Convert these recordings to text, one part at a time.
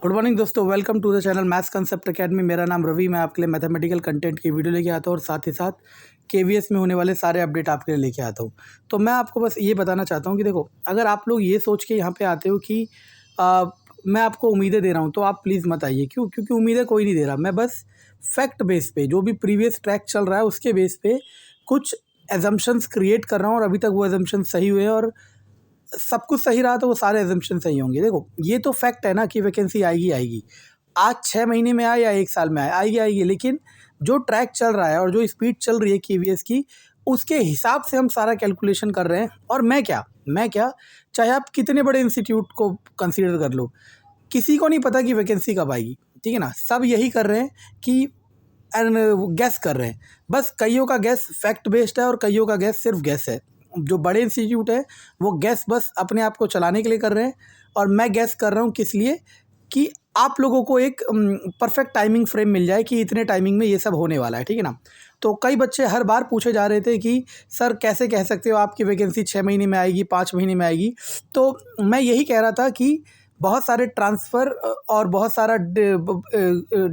Good morning दोस्तों, welcome to the channel maths concept academy. मेरा नाम रवि। मैं आपके लिए मैथमेटिकल कंटेंट की वीडियो लेके आता हूँ और साथ ही साथ केवीएस में होने वाले सारे अपडेट आपके लिए लेके आता हूँ। तो मैं आपको बस ये बताना चाहता हूँ कि देखो, अगर आप लोग ये सोच के यहाँ पे आते हो कि मैं आपको उम्मीदें दे रहा हूँ, तो आप प्लीज़ मत आइए। क्यों? क्योंकि उम्मीदें कोई नहीं दे रहा। मैं बस फैक्ट बेस पे, जो भी प्रीवियस ट्रैक चल रहा है उसके बेस पे कुछ एजम्पशंस क्रिएट कर रहा हूँ, और अभी तक वो एजम्पशंस सही हुए और सब कुछ सही रहा तो वो सारे एजम्पशन सही होंगे। देखो, ये तो फैक्ट है ना कि वैकेंसी आएगी आएगी। आज 6 महीने में आए या 1 साल में आए, आएगी आएगी। लेकिन जो ट्रैक चल रहा है और जो स्पीड चल रही है केवीएस की, उसके हिसाब से हम सारा कैलकुलेशन कर रहे हैं। और मैं क्या चाहे आप कितने बड़े इंस्टीट्यूट को कंसीडर कर लो, किसी को नहीं पता कि वैकेंसी कब आएगी। ठीक है ना? सब यही कर रहे हैं कि गैस कर रहे हैं। बस कईयों का गैस फैक्ट बेस्ड है और कईयों का गैस सिर्फ गैस है। जो बड़े इंस्टीट्यूट है वो गैस बस अपने आप को चलाने के लिए कर रहे हैं, और मैं गैस कर रहा हूँ किस लिए, कि आप लोगों को एक परफेक्ट टाइमिंग फ्रेम मिल जाए कि इतने टाइमिंग में ये सब होने वाला है। ठीक है ना? तो कई बच्चे हर बार पूछे जा रहे थे कि सर कैसे कह सकते हो आपकी वैकेंसी 6 महीने में आएगी, 5 महीने में आएगी। तो मैं यही कह रहा था कि बहुत सारे ट्रांसफ़र और बहुत सारा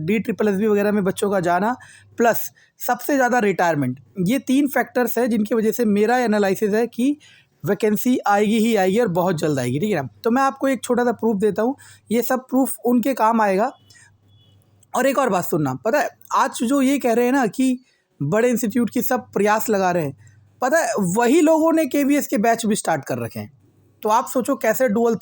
DSSB वगैरह में बच्चों का जाना, प्लस सबसे ज़्यादा रिटायरमेंट, ये 3 फैक्टर्स हैं जिनकी वजह से मेरा एनालिसिस है कि वैकेंसी आएगी ही आएगी और बहुत जल्द आएगी। ठीक है ना? तो मैं आपको एक छोटा सा प्रूफ देता हूँ। ये सब प्रूफ उनके काम आएगा। और एक और बात सुनना, पता है आज जो ये कह रहे हैं ना कि बड़े इंस्टीट्यूट की सब प्रयास लगा रहे हैं, पता है वही लोगों ने केवीएस के बैच भी स्टार्ट कर रखे हैं। तो आप सोचो कैसे डुअल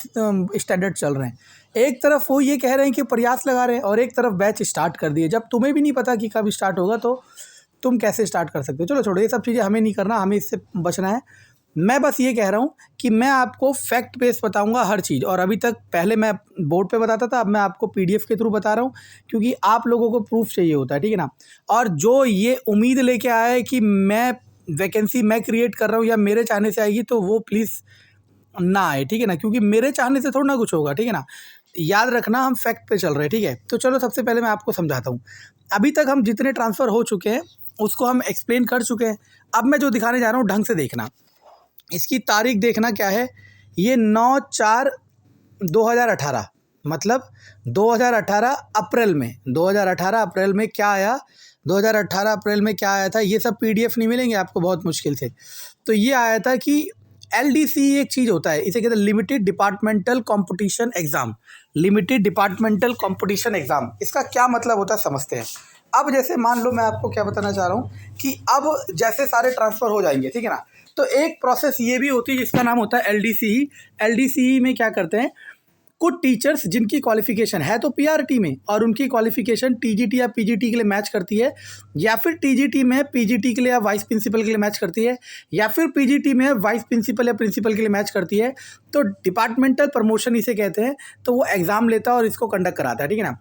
स्टैंडर्ड चल रहे हैं। एक तरफ वो ये कह रहे हैं कि प्रयास लगा रहे हैं और एक तरफ बैच स्टार्ट कर दिए। जब तुम्हें भी नहीं पता कि कब स्टार्ट होगा तो तुम कैसे स्टार्ट कर सकते हो? चलो छोड़ो, ये सब चीज़ें हमें नहीं करना, हमें इससे बचना है। मैं बस ये कह रहा हूँ कि मैं आपको फैक्ट बेस बताऊंगा हर चीज़। और अभी तक पहले मैं बोर्ड पे बताता था, अब मैं आपको पीडीएफ के थ्रू बता रहा हूँ, क्योंकि आप लोगों को प्रूफ चाहिए होता है। ठीक है ना? और जो ये उम्मीद लेके आया है कि मैं वैकेंसी मैं क्रिएट कर रहा हूँ या मेरे चाहने से आएगी, तो वो प्लीज़ ना आए। ठीक है ना? क्योंकि मेरे चाहने से थोड़ा ना कुछ होगा। ठीक है ना? याद रखना, हम फैक्ट पे चल रहे हैं। ठीक है? तो चलो सबसे पहले मैं आपको समझाता हूँ। अभी तक हम जितने ट्रांसफ़र हो चुके हैं उसको हम एक्सप्लेन कर चुके हैं। अब मैं जो दिखाने जा रहा हूँ ढंग से देखना। इसकी तारीख देखना क्या है, ये 9/4/2018, मतलब 2018 अप्रैल में, 2018 अप्रैल में क्या आया, 2018 अप्रैल में क्या आया था, ये सब पीडीएफ नहीं मिलेंगे आपको बहुत मुश्किल से। तो ये आया था कि LDC एक चीज़ होता है, इसे कहते हैं limited departmental competition exam. Limited departmental competition exam, इसका क्या मतलब होता है समझते हैं। अब जैसे मान लो, मैं आपको क्या बताना चाह रहा हूँ कि अब जैसे सारे ट्रांसफ़र हो जाएंगे, ठीक है ना, तो एक प्रोसेस ये भी होती है जिसका नाम होता है LDCE। LDCE में क्या करते हैं, कुछ टीचर्स जिनकी क्वालिफिकेशन है तो PRT में, और उनकी क्वालिफिकेशन TGT या PGT के लिए मैच करती है, या फिर TGT में PGT के लिए या वाइस प्रिंसिपल के लिए मैच करती है, या फिर PGT में वाइस प्रिंसिपल या प्रिंसिपल के लिए मैच करती है, तो डिपार्टमेंटल प्रमोशन इसे कहते हैं। तो वो एग्ज़ाम लेता है और इसको कंडक्ट कराता है। ठीक है ना?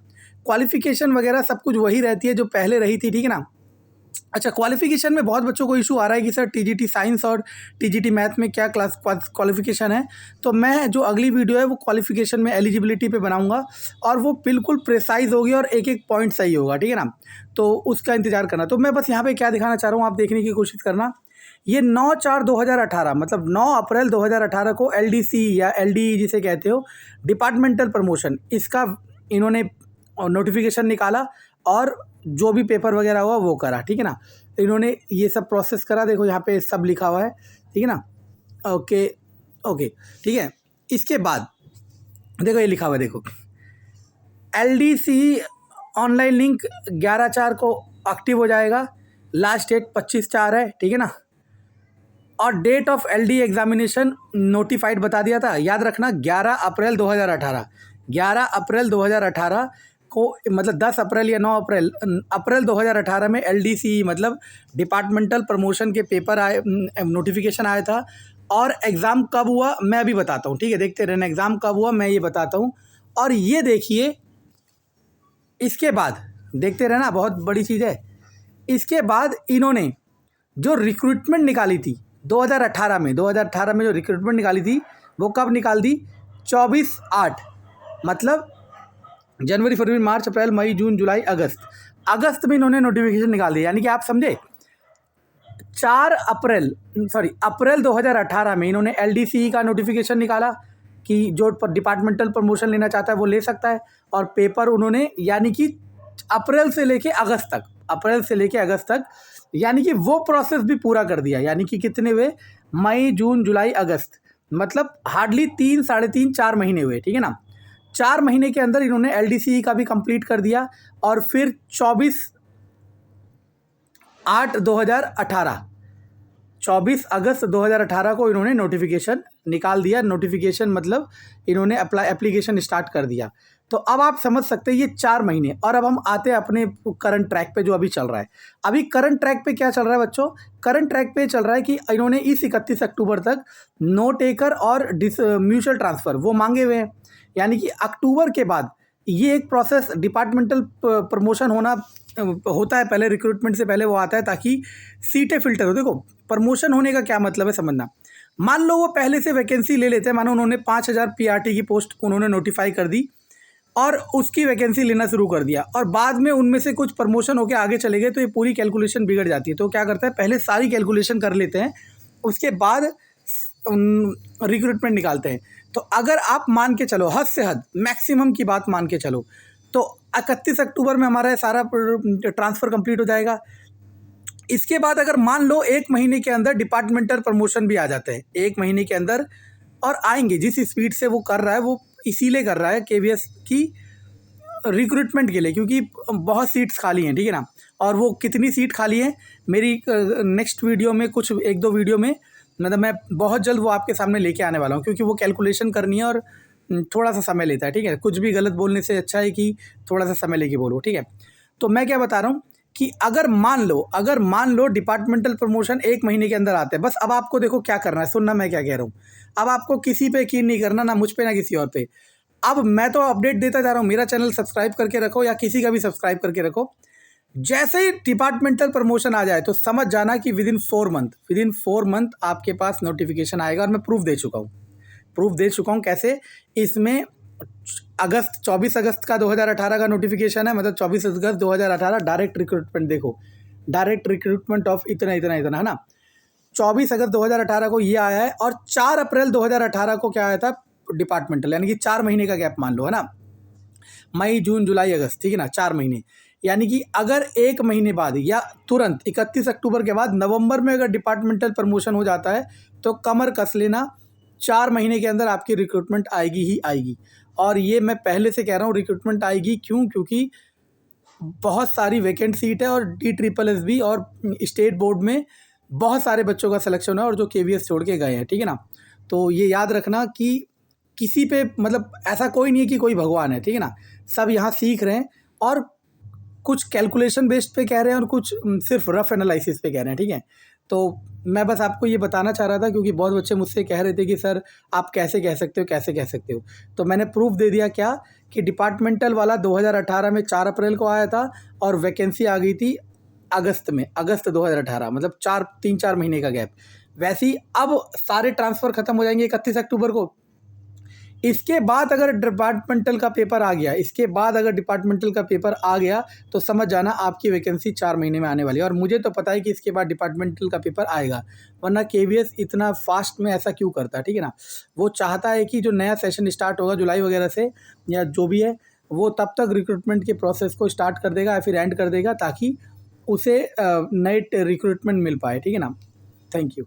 क्वालिफिकेशन वगैरह सब कुछ वही रहती है जो पहले रही थी। ठीक है ना? अच्छा, क्वालिफिकेशन में बहुत बच्चों को इशू आ रहा है कि सर TGT साइंस और TGT मैथ में क्या क्वालिफिकेशन है। तो मैं जो अगली वीडियो है वो क्वालिफिकेशन में एलिजिबिलिटी पे बनाऊंगा, और वो बिल्कुल प्रिसाइज होगी और एक एक पॉइंट सही होगा। ठीक है ना? तो उसका इंतजार करना। तो मैं बस यहाँ पे क्या दिखाना चाह रहा हूँ, आप देखने की कोशिश करना। ये 9/4/2018, मतलब 9 अप्रैल 2018 को LDC या LDE जिसे कहते हो, डिपार्टमेंटल प्रमोशन, इसका इन्होंने नोटिफिकेशन निकाला और जो भी पेपर वगैरह हुआ वो करा। ठीक है ना? इन्होंने ये सब प्रोसेस करा। देखो यहाँ पे सब लिखा हुआ है। ठीक है ना? ओके ओके, ठीक है। इसके बाद देखो ये लिखा हुआ है, देखो LDC ऑनलाइन लिंक 11/4 को एक्टिव हो जाएगा। लास्ट डेट 25/4 है। ठीक है ना? और date of LD examination notified बता दिया था, याद रखना, 11 अप्रैल 2018। 11 अप्रैल 2018 को, मतलब 10 अप्रैल या 9 अप्रैल 2018 में LDC मतलब डिपार्टमेंटल प्रमोशन के पेपर आए, नोटिफिकेशन आया था। और एग्ज़ाम कब हुआ मैं अभी बताता हूँ। ठीक है? देखते रहना, एग्ज़ाम कब हुआ मैं ये बताता हूँ। और ये देखिए, इसके बाद देखते रहना, बहुत बड़ी चीज़ है। इसके बाद इन्होंने जो रिक्रूटमेंट निकाली थी 2018 में, 2018 में जो रिक्रूटमेंट निकाली थी वो कब निकाल दी, 24/8, मतलब जनवरी, फरवरी, मार्च, अप्रैल, मई, जून, जुलाई, अगस्त में इन्होंने नोटिफिकेशन निकाल दिया। यानी कि आप समझे, अप्रैल 2018 में इन्होंने LDCE का नोटिफिकेशन निकाला। कि जो डिपार्टमेंटल प्रमोशन लेना चाहता है वो ले सकता है। और पेपर उन्होंने यानी कि अप्रैल से लेके अगस्त तक यानी कि वो प्रोसेस भी पूरा कर दिया। यानी कि कितने हुए, मई जून जुलाई अगस्त, मतलब हार्डली 3 साढ़े 3 4 महीने हुए, ठीक है ना। 4 महीने के अंदर इन्होंने LDCE का भी कंप्लीट कर दिया। और फिर 24 अगस्त 2018 को इन्होंने नोटिफिकेशन निकाल दिया। नोटिफिकेशन मतलब इन्होंने एप्लीकेशन स्टार्ट कर दिया। तो अब आप समझ सकते हैं ये 4 महीने। और अब हम आते हैं अपने करंट ट्रैक पे जो अभी चल रहा है। अभी करंट ट्रैक पे क्या चल रहा है बच्चों, करंट ट्रैक पे चल रहा है कि इन्होंने इस 31 अक्टूबर तक नो टेकर और म्यूचुअल ट्रांसफ़र वो मांगे हुए हैं। यानी कि अक्टूबर के बाद ये एक प्रोसेस डिपार्टमेंटल प्रमोशन होता है, पहले रिक्रूटमेंट से पहले वो आता है ताकि सीटें फिल्टर हो। देखो प्रमोशन होने का क्या मतलब है समझना। मान लो वो पहले से वैकेंसी ले लेते हैं, मानो उन्होंने 5000 PRT की पोस्ट उन्होंने नोटिफाई कर दी और उसकी वैकेंसी लेना शुरू कर दिया, और बाद में उनमें से कुछ प्रमोशन होकर आगे चले गए, तो ये पूरी कैलकुलेशन बिगड़ जाती है। तो क्या करता है, पहले सारी कैलकुलेशन कर लेते हैं, उसके बाद रिक्रूटमेंट निकालते हैं। तो अगर आप मान के चलो, हद से हद मैक्सिमम की बात मान के चलो, तो 31 अक्टूबर में हमारा सारा ट्रांसफ़र कंप्लीट हो जाएगा। इसके बाद अगर मान लो 1 महीने के अंदर डिपार्टमेंटल प्रमोशन भी आ जाते हैं, 1 महीने के अंदर, और आएंगे, जिस स्पीड से वो कर रहा है वो इसीलिए कर रहा है KVS की रिक्रूटमेंट के लिए, क्योंकि बहुत सीट्स खाली हैं, ठीक है ना। और वो कितनी सीट खाली है मेरी नेक्स्ट वीडियो में, कुछ 1-2 वीडियो में, मतलब मैं बहुत जल्द वो आपके सामने लेके आने वाला हूँ, क्योंकि वो कैलकुलेशन करनी है और थोड़ा सा समय लेता है, ठीक है। कुछ भी गलत बोलने से अच्छा है कि थोड़ा सा समय लेके बोलो, ठीक है। तो मैं क्या बता रहा हूँ कि अगर मान लो डिपार्टमेंटल प्रमोशन 1 महीने के अंदर आते हैं, बस अब आपको देखो क्या करना है, सुनना मैं क्या कह रहा हूँ। अब आपको किसी पे यकीन नहीं करना, ना मुझ पे ना किसी और पे। अब मैं तो अपडेट देता जा रहा हूँ, मेरा चैनल सब्सक्राइब करके रखो या किसी का भी सब्सक्राइब करके रखो। जैसे ही डिपार्टमेंटल प्रमोशन आ जाए तो समझ जाना कि विदिन 4 मंथ आपके पास नोटिफिकेशन आएगा। और मैं प्रूफ दे चुका हूँ कैसे। इसमें 24 अगस्त का 2018 का नोटिफिकेशन है, मतलब 24 अगस्त 2018 डायरेक्ट रिक्रूटमेंट, देखो डायरेक्ट रिक्रूटमेंट ऑफ इतना है ना। 24 अगस्त 2018 को ये आया है, और 4 अप्रैल 2018 को क्या आया था, डिपार्टमेंटल। यानी कि 4 महीने का गैप मान लो, है ना, मई जून जुलाई अगस्त, ठीक है ना, 4 महीने। यानी कि अगर 1 महीने बाद या तुरंत 31 अक्टूबर के बाद नवंबर में अगर डिपार्टमेंटल प्रमोशन हो जाता है, तो कमर कस लेना, 4 महीने के अंदर आपकी रिक्रूटमेंट आएगी ही आएगी। और ये मैं पहले से कह रहा हूँ, रिक्रूटमेंट आएगी। क्यों? क्योंकि बहुत सारी वैकेंट सीट है, और DSSB और स्टेट बोर्ड में बहुत सारे बच्चों का सिलेक्शन है, और जो KVS छोड़ के गए हैं, ठीक है ना। तो ये याद रखना कि किसी पे, मतलब ऐसा कोई नहीं है कि कोई भगवान है, ठीक है ना। सब यहाँ सीख रहे हैं, और कुछ कैलकुलेशन बेस्ड पे कह रहे हैं, और कुछ सिर्फ रफ एनालिसिस पे कह रहे हैं, ठीक है। तो मैं बस आपको ये बताना चाह रहा था, क्योंकि बहुत बच्चे मुझसे कह रहे थे कि सर आप कैसे कह सकते हो। तो मैंने प्रूफ दे दिया क्या, कि डिपार्टमेंटल वाला 2018 में 4 अप्रैल को आया था, और वैकेंसी आ गई थी अगस्त 2018, मतलब 3-4 महीने का गैप। वैसे ही अब सारे ट्रांसफ़र ख़त्म हो जाएंगे 31 अक्टूबर को। इसके बाद अगर डिपार्टमेंटल का पेपर आ गया, तो समझ जाना आपकी वैकेंसी 4 महीने में आने वाली है। और मुझे तो पता है कि इसके बाद डिपार्टमेंटल का पेपर आएगा, वरना KVS इतना फास्ट में ऐसा क्यों करता है, ठीक है ना। वो चाहता है कि जो नया सेशन स्टार्ट होगा जुलाई वगैरह से, या जो भी है, वो तब तक रिक्रूटमेंट के प्रोसेस को स्टार्ट कर देगा या फिर एंड कर देगा, ताकि उसे नए रिक्रूटमेंट मिल पाए, ठीक है ना। Thank you.